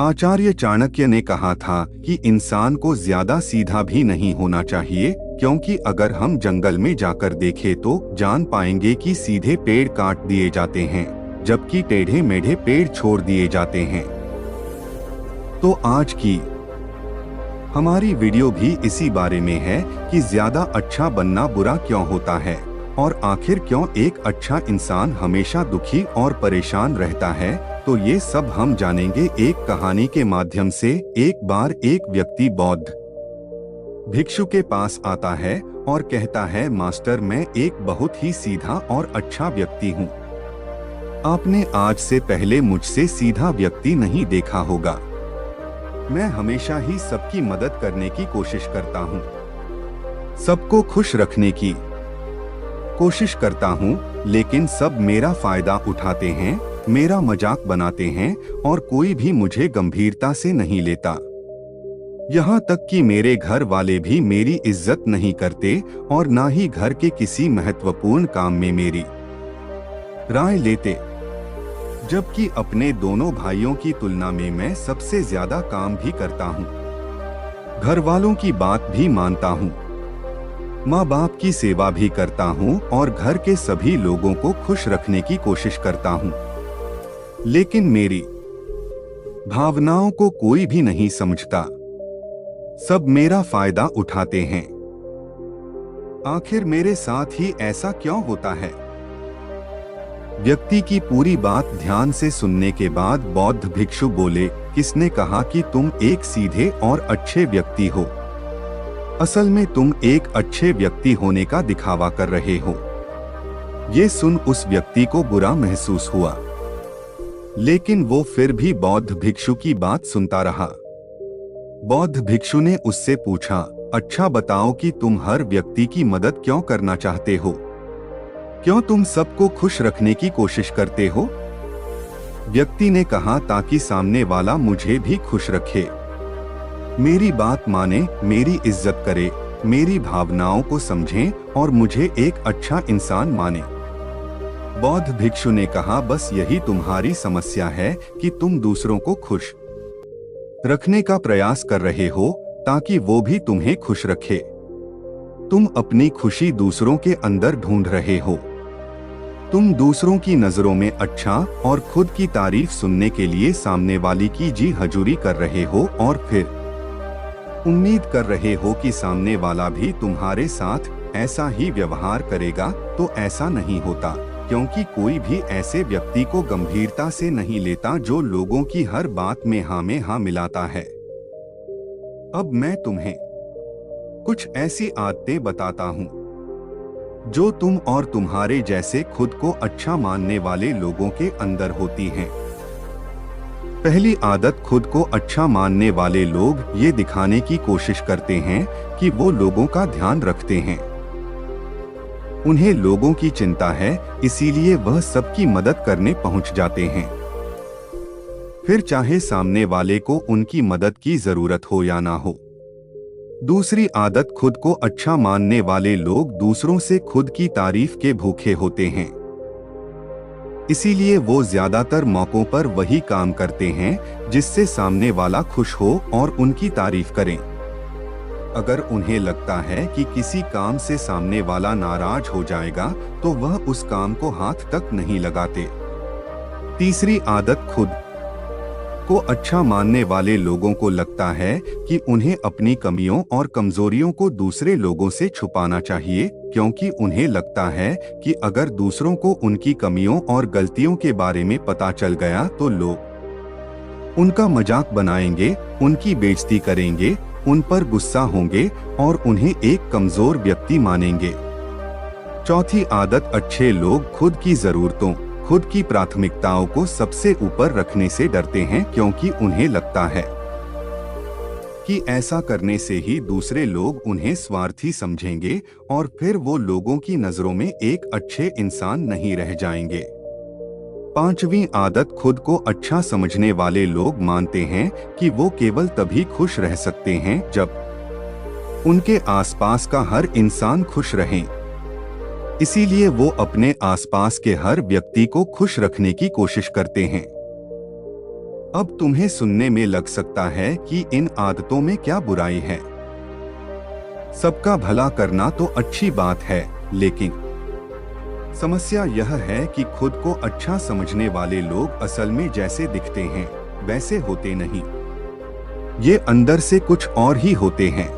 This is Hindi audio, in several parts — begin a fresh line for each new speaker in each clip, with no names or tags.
आचार्य चाणक्य ने कहा था कि इंसान को ज्यादा सीधा भी नहीं होना चाहिए, क्योंकि अगर हम जंगल में जाकर देखें तो जान पाएंगे कि सीधे पेड़ काट दिए जाते हैं, जबकि टेढ़े मेढ़े पेड़ छोड़ दिए जाते हैं। तो आज की हमारी वीडियो भी इसी बारे में है कि ज्यादा अच्छा बनना बुरा क्यों होता है और आखिर क्यों एक अच्छा इंसान हमेशा दुखी और परेशान रहता है। तो ये सब हम जानेंगे एक कहानी के माध्यम से। एक बार एक व्यक्ति बौद्ध भिक्षु के पास आता है और कहता है, मास्टर, मैं एक बहुत ही सीधा और अच्छा व्यक्ति हूँ। आपने आज से पहले मुझसे सीधा व्यक्ति नहीं देखा होगा। मैं हमेशा ही सबकी मदद करने की कोशिश करता हूँ, सबको खुश रखने की कोशिश करता हूँ, लेकिन सब मेरा फायदा उठाते हैं, मेरा मजाक बनाते हैं और कोई भी मुझे गंभीरता से नहीं लेता। यहाँ तक कि मेरे घर वाले भी मेरी इज्जत नहीं करते और ना ही घर के किसी महत्वपूर्ण काम में मेरी राय लेते, जबकि अपने दोनों भाइयों की तुलना में मैं सबसे ज्यादा काम भी करता हूँ, घर वालों की बात भी मानता हूँ, माँ बाप की सेवा भी करता हूँ और घर के सभी लोगों को खुश रखने की कोशिश करता हूँ। लेकिन मेरी भावनाओं को कोई भी नहीं समझता, सब मेरा फायदा उठाते हैं। आखिर मेरे साथ ही ऐसा क्यों होता है? व्यक्ति की पूरी बात ध्यान से सुनने के बाद बौद्ध भिक्षु बोले, किसने कहा कि तुम एक सीधे और अच्छे व्यक्ति हो? असल में तुम एक अच्छे व्यक्ति होने का दिखावा कर रहे हो। ये सुन उस व्यक्ति को बुरा महसूस हुआ, लेकिन वो फिर भी बौद्ध भिक्षु की बात सुनता रहा। बौद्ध भिक्षु ने उससे पूछा, अच्छा बताओ कि तुम हर व्यक्ति की मदद क्यों करना चाहते हो? क्यों तुम सबको खुश रखने की कोशिश करते हो? व्यक्ति ने कहा, ताकि सामने वाला मुझे भी खुश रखे, मेरी बात माने, मेरी इज्जत करे, मेरी भावनाओं को समझे और मुझे एक अच्छा इंसान माने। बौद्ध भिक्षु ने कहा, बस यही तुम्हारी समस्या है कि तुम दूसरों को खुश रखने का प्रयास कर रहे हो ताकि वो भी तुम्हें खुश रखे। तुम अपनी खुशी दूसरों के अंदर ढूंढ रहे हो। तुम दूसरों की नजरों में अच्छा और खुद की तारीफ सुनने के लिए सामने वाली की जी हजूरी कर रहे हो और फिर उम्मीद कर रहे हो कि सामने वाला भी तुम्हारे साथ ऐसा ही व्यवहार करेगा। तो ऐसा नहीं होता, क्योंकि कोई भी ऐसे व्यक्ति को गंभीरता से नहीं लेता जो लोगों की हर बात में हाँ मिलाता है। अब मैं तुम्हें कुछ ऐसी आदतें बताता हूँ जो तुम और तुम्हारे जैसे खुद को अच्छा मानने वाले लोगों के अंदर होती हैं। पहली आदत, खुद को अच्छा मानने वाले लोग ये दिखाने की कोशिश करते हैं कि वो लोगों का ध्यान रखते हैं। उन्हें लोगों की चिंता है, इसीलिए वह सबकी मदद करने पहुंच जाते हैं, फिर चाहे सामने वाले को उनकी मदद की जरूरत हो या ना हो। दूसरी आदत, खुद को अच्छा मानने वाले लोग दूसरों से खुद की तारीफ के भूखे होते हैं, इसीलिए वो ज्यादातर मौकों पर वही काम करते हैं जिससे सामने वाला खुश हो और उनकी तारीफ करें। अगर उन्हें लगता है कि किसी काम से सामने वाला नाराज हो जाएगा तो वह उस काम को हाथ तक नहीं लगाते। तीसरी आदत, खुद को अच्छा मानने वाले लोगों को लगता है कि उन्हें अपनी कमियों और कमजोरियों को दूसरे लोगों से छुपाना चाहिए, क्योंकि उन्हें लगता है कि अगर दूसरों को उनकी कमियों और गलतियों के बारे में पता चल गया तो लोग उनका मजाक बनाएंगे, उनकी बेइज्जती करेंगे, उन पर गुस्सा होंगे और उन्हें एक कमजोर व्यक्ति मानेंगे। चौथी आदत, अच्छे लोग खुद की जरूरतों, खुद की प्राथमिकताओं को सबसे ऊपर रखने से डरते हैं, क्योंकि उन्हें लगता है कि ऐसा करने से ही दूसरे लोग उन्हें स्वार्थी समझेंगे और फिर वो लोगों की नजरों में एक अच्छे इंसान नहीं रह जाएंगे। पांचवी आदत, खुद को अच्छा समझने वाले लोग मानते हैं कि वो केवल तभी खुश रह सकते हैं जब उनके आसपास का हर इंसान खुश रहे। इसीलिए वो अपने आसपास के हर व्यक्ति को खुश रखने की कोशिश करते हैं। अब तुम्हें सुनने में लग सकता है कि इन आदतों में क्या बुराई है। सबका भला करना तो अच्छी बात है, लेकिन समस्या यह है कि खुद को अच्छा समझने वाले लोग असल में जैसे दिखते हैं वैसे होते नहीं। ये अंदर से कुछ और ही होते हैं।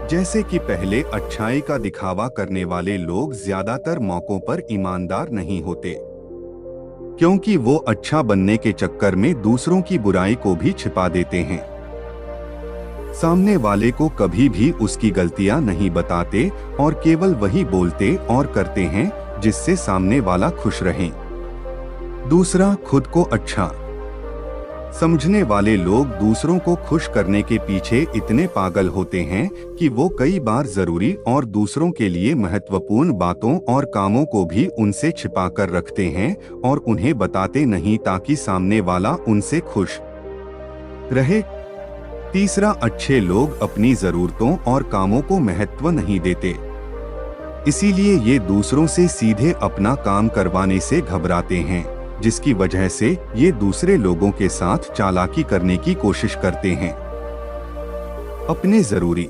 जैसे कि पहले अच्छाई का दिखावा करने वाले लोग ज्यादातर मौकों पर ईमानदार नहीं होते, क्योंकि वो अच्छा बनने के चक्कर में दूसरों की बुराई को भी छिपा देते हैं। सामने वाले को कभी भी उसकी गलतियां नहीं बताते और केवल वही बोलते और करते हैं जिससे सामने वाला खुश रहे। दूसरा, खुद को अच्छा समझने वाले लोग दूसरों को खुश करने के पीछे इतने पागल होते हैं कि वो कई बार जरूरी और दूसरों के लिए महत्वपूर्ण बातों और कामों को भी उनसे छिपा कर रखते हैं और उन्हें बताते नहीं ताकि सामने वाला उनसे खुश रहे। तीसरा, अच्छे लोग अपनी जरूरतों और कामों को महत्व नहीं देते, इसीलिए ये दूसरों से सीधे अपना काम करवाने से घबराते हैं, जिसकी वजह से ये दूसरे लोगों के साथ चालाकी करने की कोशिश करते हैं। अपने जरूरी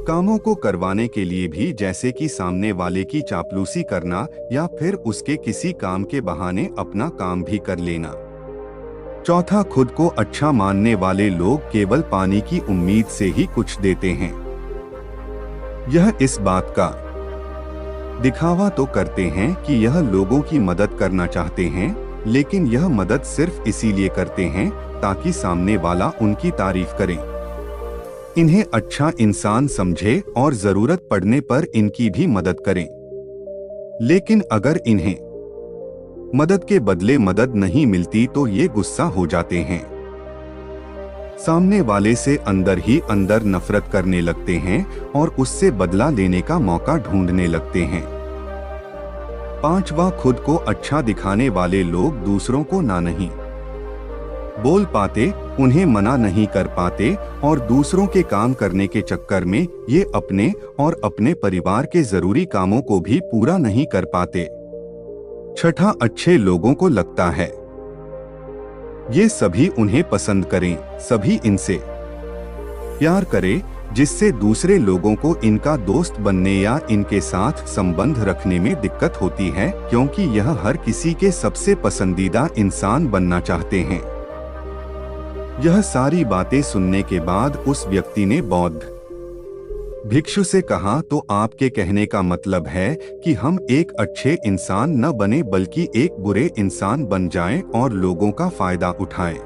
कामों को करवाने के लिए भी, जैसे कि सामने वाले की चापलूसी करना या फिर उसके किसी काम के बहाने अपना काम भी कर लेना। चौथा, खुद को अच्छा मानने वाले लोग केवल पाने की उम्मीद से ही कुछ देते हैं। यह इस बात का दिखावा तो करते हैं कि यह लोगों की मदद करना चाहते हैं, लेकिन यह मदद सिर्फ इसीलिए करते हैं ताकि सामने वाला उनकी तारीफ करे, इन्हें अच्छा इंसान समझे और जरूरत पड़ने पर इनकी भी मदद करें। लेकिन अगर इन्हें मदद के बदले मदद नहीं मिलती तो ये गुस्सा हो जाते हैं, सामने वाले से अंदर ही अंदर नफरत करने लगते हैं और उससे बदला लेने का मौका ढूंढने लगते हैं। पांचवा, खुद को अच्छा दिखाने वाले लोग दूसरों को ना नहीं बोल पाते, उन्हें मना नहीं कर पाते और दूसरों के काम करने के चक्कर में ये अपने और अपने परिवार के जरूरी कामों को भी पूरा नहीं कर पाते। छठा, अच्छे लोगों को लगता है ये सभी उन्हें पसंद करें, सभी इनसे प्यार करें, जिससे दूसरे लोगों को इनका दोस्त बनने या इनके साथ संबंध रखने में दिक्कत होती है, क्योंकि यह हर किसी के सबसे पसंदीदा इंसान बनना चाहते हैं। यह सारी बातें सुनने के बाद उस व्यक्ति ने बौद्ध भिक्षु से कहा, तो आपके कहने का मतलब है कि हम एक अच्छे इंसान न बने बल्कि एक बुरे इंसान बन जाएं और लोगों का फायदा उठाएं।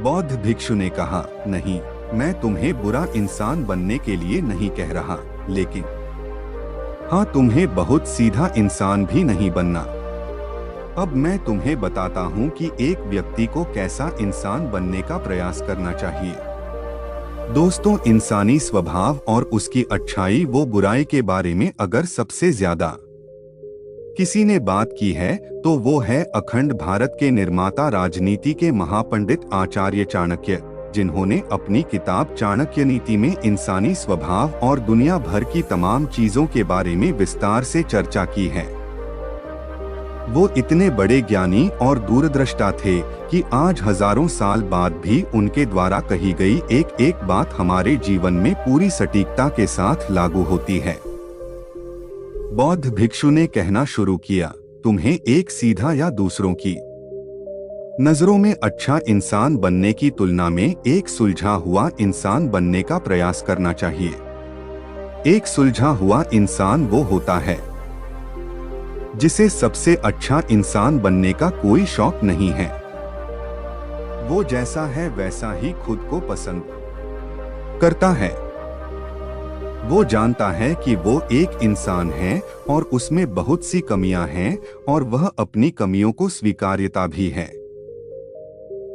बौद्ध भिक्षु ने कहा, नहीं, मैं तुम्हें बुरा इंसान बनने के लिए नहीं कह रहा, लेकिन हाँ, तुम्हें बहुत सीधा इंसान भी नहीं बनना। अब मैं तुम्हें बताता हूँ कि एक व्यक्ति को कैसा इंसान बनने का प्रयास करना चाहिए। दोस्तों, इंसानी स्वभाव और उसकी अच्छाई व बुराई के बारे में अगर सबसे ज्यादा किसी ने बात की है तो वो है अखंड भारत के निर्माता, राजनीति के महापंडित आचार्य चाणक्य, जिन्होंने अपनी किताब चाणक्य नीति में इंसानी स्वभाव और दुनिया भर की तमाम चीजों के बारे में विस्तार से चर्चा की है। वो इतने बड़े ज्ञानी और दूरदृष्टा थे कि आज हजारों साल बाद भी उनके द्वारा कही गई एक एक बात हमारे जीवन में पूरी सटीकता के साथ लागू होती है। बौद्ध भिक्षु ने कहना शुरू किया, तुम्हें एक सीधा या दूसरों की नजरों में अच्छा इंसान बनने की तुलना में एक सुलझा हुआ इंसान बनने का प्रयास करना चाहिए। एक सुलझा हुआ इंसान वो होता है जिसे सबसे अच्छा इंसान बनने का कोई शौक नहीं है। वो जैसा है वैसा ही खुद को पसंद करता है। वो जानता है कि वो एक इंसान है और उसमें बहुत सी कमियां हैं और वह अपनी कमियों को स्वीकार्यता भी है।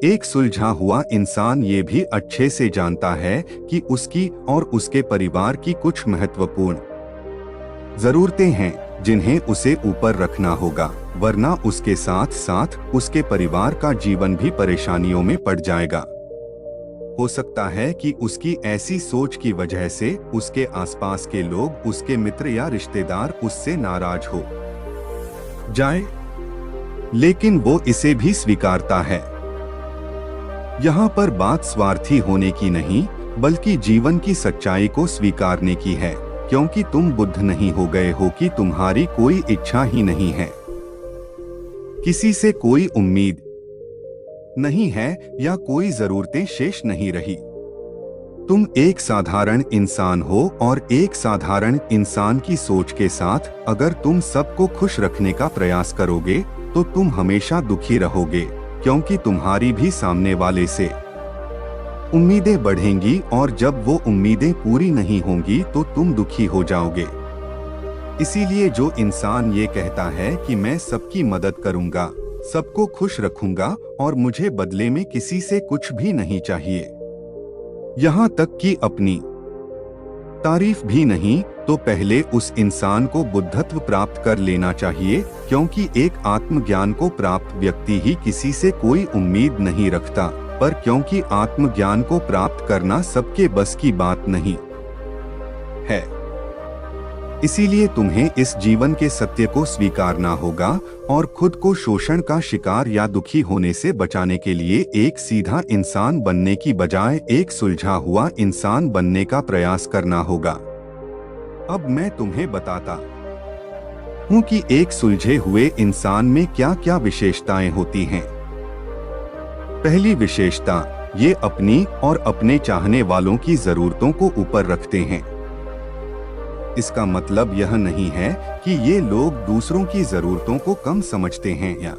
एक सुलझा हुआ इंसान ये भी अच्छे से जानता है कि उसकी और उसके परिवार की कुछ महत्वपूर्ण जरूरतें हैं जिन्हें उसे ऊपर रखना होगा, वरना उसके साथ साथ उसके परिवार का जीवन भी परेशानियों में पड़ जाएगा। हो सकता है कि उसकी ऐसी सोच की वजह से उसके आसपास के लोग, उसके मित्र या रिश्तेदार उससे नाराज हो जाए। लेकिन वो इसे भी स्वीकारता है। यहाँ पर बात स्वार्थी होने की नहीं, बल्कि जीवन की सच्चाई को स्वीकारने की है, क्योंकि तुम बुद्ध नहीं हो गए हो कि तुम्हारी कोई इच्छा ही नहीं है, किसी से कोई उम्मीद नहीं है या कोई जरूरतें शेष नहीं रही। तुम एक साधारण इंसान हो और एक साधारण इंसान की सोच के साथ अगर तुम सबको खुश रखने का प्रयास करोगे तो तुम हमेशा दुखी रहोगे, क्योंकि तुम्हारी भी सामने वाले से उम्मीदें बढ़ेंगी और जब वो उम्मीदें पूरी नहीं होंगी तो तुम दुखी हो जाओगे। इसीलिए जो इंसान ये कहता है कि मैं सबकी मदद करूंगा, सबको खुश रखूंगा और मुझे बदले में किसी से कुछ भी नहीं चाहिए, यहाँ तक कि अपनी तारीफ भी नहीं, तो पहले उस इंसान को बुद्धत्व प्राप्त कर लेना चाहिए, क्योंकि एक आत्मज्ञान को प्राप्त व्यक्ति ही किसी से कोई उम्मीद नहीं रखता, पर क्योंकि आत्मज्ञान को प्राप्त करना सबके बस की बात नहीं है, इसीलिए तुम्हें इस जीवन के सत्य को स्वीकारना होगा और खुद को शोषण का शिकार या दुखी होने से बचाने के लिए एक सीधा इंसान बनने की बजाय एक सुलझा हुआ इंसान बनने का प्रयास करना होगा। अब मैं तुम्हें बताता हूँ कि एक सुलझे हुए इंसान में क्या क्या विशेषताएं होती हैं। पहली विशेषता, ये अपनी और अपने चाहने वालों की जरूरतों को ऊपर रखते हैं। इसका मतलब यह नहीं है कि ये लोग दूसरों की जरूरतों को कम समझते हैं या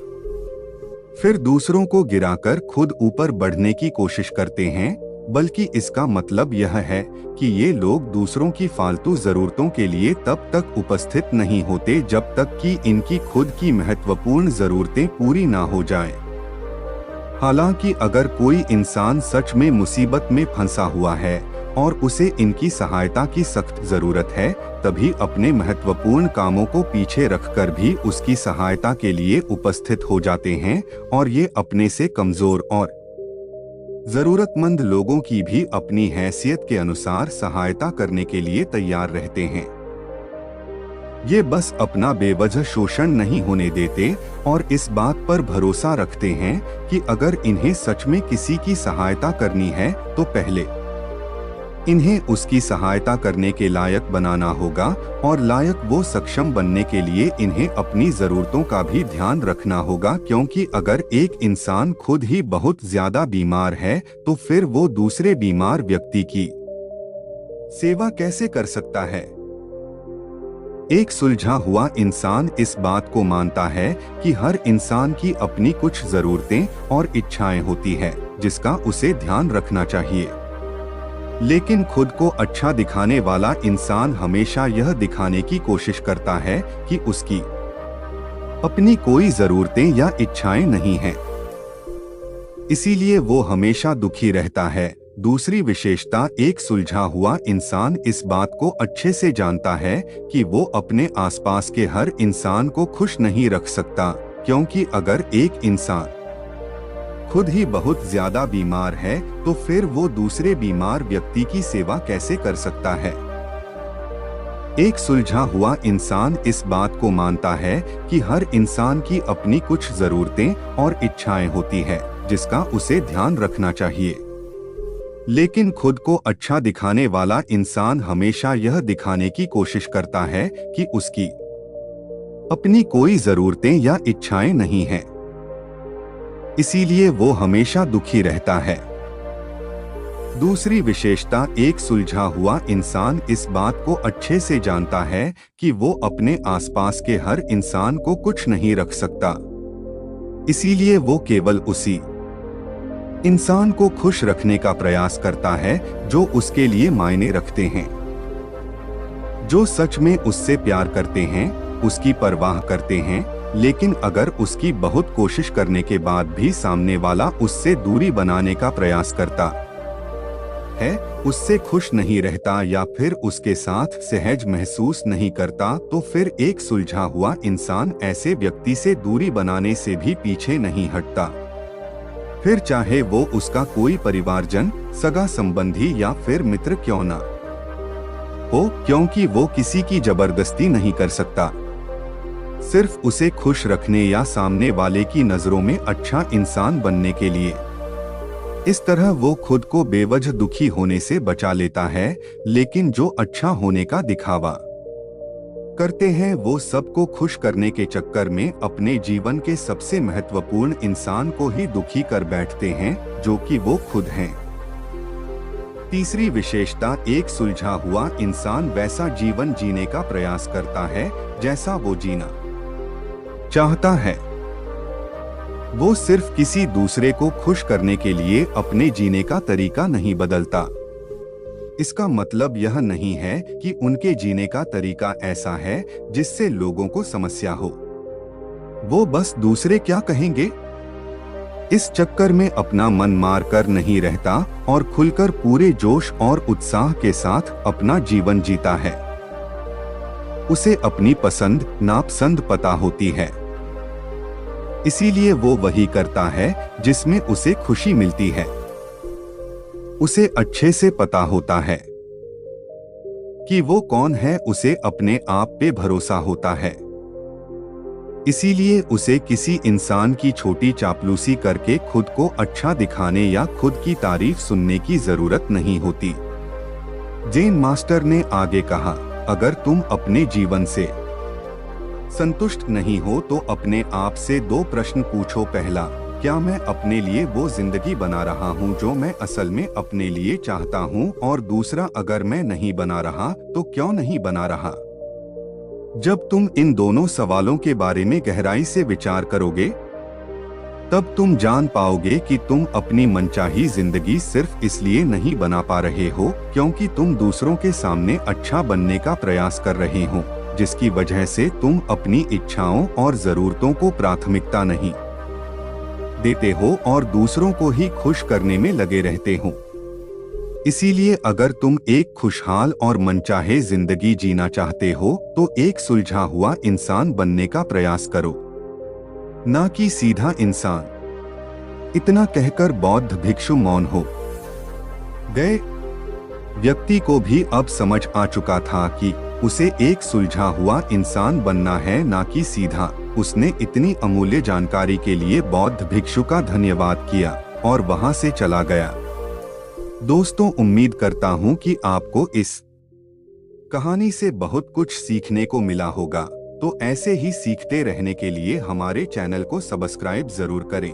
फिर दूसरों को गिराकर खुद ऊपर बढ़ने की कोशिश करते हैं, बल्कि इसका मतलब यह है कि ये लोग दूसरों की फालतू जरूरतों के लिए तब तक उपस्थित नहीं होते जब तक कि इनकी खुद की महत्वपूर्ण जरूरतें पूरी ना हो जाएं। हालांकि अगर कोई इंसान सच में मुसीबत में फंसा हुआ है और उसे इनकी सहायता की सख्त जरूरत है, तभी अपने महत्वपूर्ण कामों को पीछे रखकर भी उसकी सहायता के लिए उपस्थित हो जाते हैं और ये अपने से कमजोर और जरूरतमंद लोगों की भी अपनी हैसियत के अनुसार सहायता करने के लिए तैयार रहते हैं। ये बस अपना बेवजह शोषण नहीं होने देते और इस बात पर भरोसा रखते हैं कि अगर इन्हें सच में किसी की सहायता करनी है तो पहले इन्हें उसकी सहायता करने के लायक बनाना होगा, और लायक वो सक्षम बनने के लिए इन्हें अपनी जरूरतों का भी ध्यान रखना होगा, क्योंकि अगर एक इंसान खुद ही बहुत ज्यादा बीमार है तो फिर वो दूसरे बीमार व्यक्ति की सेवा कैसे कर सकता है। एक सुलझा हुआ इंसान इस बात को मानता है कि हर इंसान की अपनी कुछ जरूरतें और इच्छाएं होती है जिसका उसे ध्यान रखना चाहिए, लेकिन खुद को अच्छा दिखाने वाला इंसान हमेशा यह दिखाने की कोशिश करता है कि उसकी अपनी कोई जरूरतें या इच्छाएं नहीं हैं। इसीलिए वो हमेशा दुखी रहता है। दूसरी विशेषता, एक सुलझा हुआ इंसान इस बात को अच्छे से जानता है कि वो अपने आसपास के हर इंसान को खुश नहीं रख सकता, क्योंकि अगर एक इंसान खुद ही बहुत ज्यादा बीमार है तो फिर वो दूसरे बीमार व्यक्ति की सेवा कैसे कर सकता है। एक सुलझा हुआ इंसान इस बात को मानता है कि हर इंसान की अपनी कुछ जरूरतें और इच्छाएं होती है जिसका उसे ध्यान रखना चाहिए, लेकिन खुद को अच्छा दिखाने वाला इंसान हमेशा यह दिखाने की कोशिश करता है कि उसकी अपनी कोई जरूरतें या इच्छाएं नहीं हैं। इसीलिए वो हमेशा दुखी रहता है। दूसरी विशेषता, एक सुलझा हुआ इंसान इस बात को अच्छे से जानता है कि वो अपने आसपास के हर इंसान को कुछ नहीं रख सकता, इसीलिए वो केवल उसी इंसान को खुश रखने का प्रयास करता है जो उसके लिए मायने रखते हैं, जो सच में उससे प्यार करते हैं, उसकी परवाह करते हैं। लेकिन अगर उसकी बहुत कोशिश करने के बाद भी सामने वाला उससे दूरी बनाने का प्रयास करता है, उससे खुश नहीं रहता या फिर उसके साथ सहज महसूस नहीं करता, तो फिर एक सुलझा हुआ इंसान ऐसे व्यक्ति से दूरी बनाने से भी पीछे नहीं हटता, फिर चाहे वो उसका कोई परिवारजन, सगा संबंधी या फिर मित्र क्यों ना हो, क्योंकि वो किसी की जबरदस्ती नहीं कर सकता। सिर्फ उसे खुश रखने या सामने वाले की नजरों में अच्छा इंसान बनने के लिए। इस तरह वो खुद को बेवजह दुखी होने से बचा लेता है, लेकिन जो अच्छा होने का दिखावा करते हैं वो सबको खुश करने के चक्कर में अपने जीवन के सबसे महत्वपूर्ण इंसान को ही दुखी कर बैठते हैं, जो कि वो खुद हैं। तीसरी विशेषता, एक सुलझा हुआ इंसान वैसा जीवन जीने का प्रयास करता है जैसा वो जीना चाहता है। वो सिर्फ किसी दूसरे को खुश करने के लिए अपने जीने का तरीका नहीं बदलता। इसका मतलब यह नहीं है कि उनके जीने का तरीका ऐसा है जिससे लोगों को समस्या हो। वो बस दूसरे क्या कहेंगे इस चक्कर में अपना मन मार कर नहीं रहता और खुलकर पूरे जोश और उत्साह के साथ अपना जीवन जीता है। उसे अपनी पसंद नापसंद पता होती है, इसीलिए वो वही करता है जिसमें उसे खुशी मिलती है। उसे अच्छे से पता होता है कि वो कौन है, उसे अपने आप पे भरोसा होता है। इसीलिए उसे किसी इंसान की छोटी चापलूसी करके खुद को अच्छा दिखाने या खुद की तारीफ सुनने की जरूरत नहीं होती। जेन मास्टर ने आगे कहा, अगर तुम अपने जीवन से संतुष्ट नहीं हो तो अपने आप से दो प्रश्न पूछो। पहला, क्या मैं अपने लिए वो जिंदगी बना रहा हूँ जो मैं असल में अपने लिए चाहता हूँ? और दूसरा, अगर मैं नहीं बना रहा तो क्यों नहीं बना रहा? जब तुम इन दोनों सवालों के बारे में गहराई से विचार करोगे, तब तुम जान पाओगे कि तुम अपनी मनचाही जिंदगी सिर्फ इसलिए नहीं बना पा रहे हो क्योंकि तुम दूसरों के सामने अच्छा बनने का प्रयास कर रहे हो, जिसकी वजह से तुम अपनी इच्छाओं और जरूरतों को प्राथमिकता नहीं देते हो और दूसरों को ही खुश करने में लगे रहते हो। इसीलिए अगर तुम एक खुशहाल और मनचाहे जिंदगी जीना चाहते हो तो एक सुलझा हुआ इंसान बनने का प्रयास करो, ना कि सीधा इंसान। इतना कहकर बौद्ध भिक्षु मौन हो गए। व्यक्ति को भी अब समझ आ चुका था कि उसे एक सुलझा हुआ इंसान बनना है, ना कि सीधा। उसने इतनी अमूल्य जानकारी के लिए बौद्ध भिक्षु का धन्यवाद किया और वहां से चला गया। दोस्तों, उम्मीद करता हूं कि आपको इस कहानी से बहुत कुछ सीखने को मिला होगा। तो ऐसे ही सीखते रहने के लिए हमारे चैनल को सब्सक्राइब जरूर करें।